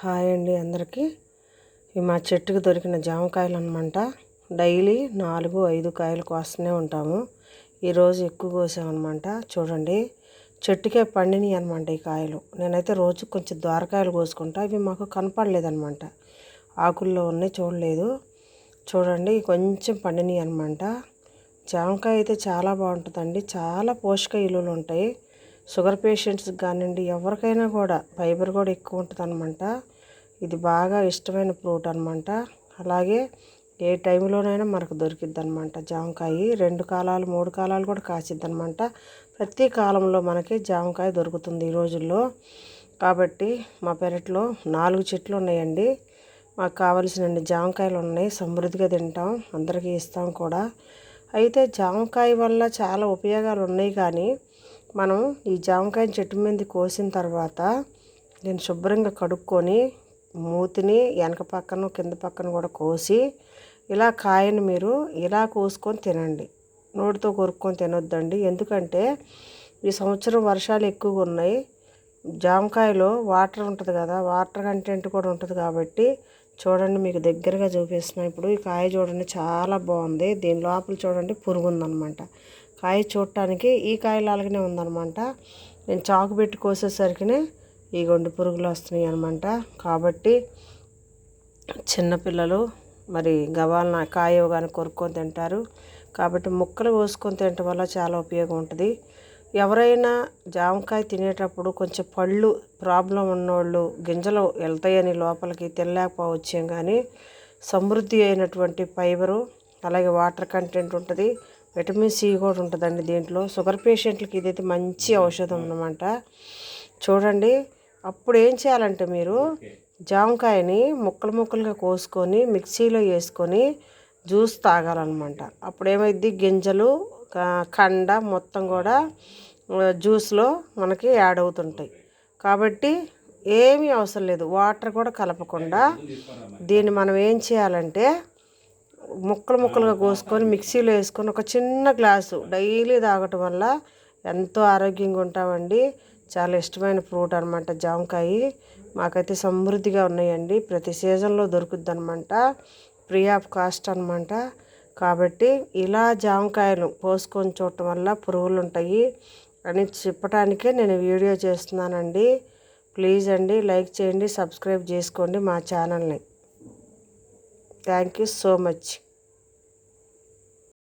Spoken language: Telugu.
హాయ్ అండి అందరికీ. ఇవి మా చెట్టుకు దొరికిన జామకాయలు అనమాట. డైలీ 4-5 కాయలు కోస్తూనే ఉంటాము. ఈరోజు ఎక్కువ కోసామన్నమాట. చూడండి, చెట్టుకే పండినాయి అనమాట ఈ కాయలు. నేనైతే రోజు కొంచెం దోరకాయలు కోసుకుంటా. ఇవి మాకు కనపడలేదన్నమాట, ఆకుల్లో ఉన్నాయి, చూడలేదు. చూడండి, కొంచెం పండినాయి అనమాట. జామకాయ అయితే చాలా బాగుంటుందండి. చాలా పోషక విలువలు ఉంటాయి. షుగర్ పేషెంట్స్కి కానివ్వండి, ఎవరికైనా కూడా ఫైబర్ కూడా ఎక్కువ ఉంటుంది అనమాట. ఇది బాగా ఇష్టమైన ఫ్రూట్ అనమాట. అలాగే ఏ టైంలోనైనా మనకు దొరికిద్ది అనమాట జామకాయ. 2 కాలాలు 3 కాలాలు కూడా కాసిద్ది అనమాట. ప్రతి కాలంలో మనకి జామకాయ దొరుకుతుంది ఈ రోజుల్లో. కాబట్టి మా పెరట్లో 4 చెట్లు ఉన్నాయండి. మాకు కావలసిన జామకాయలు ఉన్నాయి. సమృద్ధిగా తింటాం, అందరికీ ఇస్తాం కూడా. అయితే జామకాయ వల్ల చాలా ఉపయోగాలు ఉన్నాయి. కానీ మనం ఈ జామకాయ చెట్టు మీద కోసిన తర్వాత నేను శుభ్రంగా కడుక్కొని మూతిని వెనక పక్కన కింద పక్కన కూడా కోసి, ఇలా కాయను మీరు ఇలా కోసుకొని తినండి. నోటితో కొరుక్కొని తినొద్దండి. ఎందుకంటే ఈ సంవత్సరం వర్షాలు ఎక్కువగా ఉన్నాయి. జామకాయలో వాటర్ ఉంటుంది కదా, వాటర్ కంటెంట్ కూడా ఉంటుంది. కాబట్టి చూడండి, మీకు దగ్గరగా చూపిస్తున్నాను. ఇప్పుడు ఈ కాయ చూడండి, చాలా బాగుంది. దీని లోపల చూడండి పురుగు ఉందన్నమాట. కాయ చూడటానికి ఈ కాయలు అలాగనే ఉందన్నమాట. నేను చాకు పెట్టి కోసేసరికి ఈ గొండు పురుగులు వస్తున్నాయి అనమాట. కాబట్టి చిన్నపిల్లలు మరి గవాలన కాయ కానీ కొరుక్కొని తింటారు. కాబట్టి ముక్కలు కోసుకొని తినటం వల్ల చాలా ఉపయోగం ఉంటుంది. ఎవరైనా జామకాయ తినేటప్పుడు కొంచెం పళ్ళు ప్రాబ్లం ఉన్నోళ్ళు గింజలు వెళ్తాయని లోపలికి తినలేకపోవచ్చేం, కానీ సమృద్ధి అయినటువంటి ఫైబరు, అలాగే వాటర్ కంటెంట్ ఉంటుంది, విటమిన్ సి కూడా ఉంటుందండి దీంట్లో. షుగర్ పేషెంట్లకి ఇదైతే మంచి ఔషధం అన్నమాట. చూడండి, అప్పుడు ఏం చేయాలంటే మీరు జామకాయని ముక్కలుగా కోసుకొని మిక్సీలో వేసుకొని జ్యూస్ తాగాలన్నమాట. అప్పుడు ఏమైద్ది, గింజలు కండ మొత్తం కూడా జ్యూస్లో మనకి యాడ్ అవుతుంటాయి. కాబట్టి ఏమీ అవసరం లేదు, వాటర్ కూడా కలపకుండా దీన్ని మనం ఏం చేయాలంటే ముక్కలుగా కోసుకొని మిక్సీలో వేసుకొని ఒక చిన్న గ్లాసు డైలీ తాగటం వల్ల ఎంతో ఆరోగ్యంగా ఉంటామండి. చాలా ఇష్టమైన ఫ్రూట్ అనమాట జామకాయ. మాకైతే సమృద్ధిగా ఉన్నాయండి. ప్రతి సీజన్లో దొరుకుద్ది అనమాట. ఫ్రీ ఆఫ్ కాస్ట్ అనమాట. కాబట్టి ఇలా జామకాయలు పోసుకొని చూడటం వల్ల పురుగులు ఉంటాయి అని చెప్పటానికే నేను వీడియో చేస్తున్నానండి. ప్లీజ్ అండి, లైక్ చేయండి, సబ్స్క్రైబ్ చేసుకోండి మా ఛానల్ని. Thank you so much.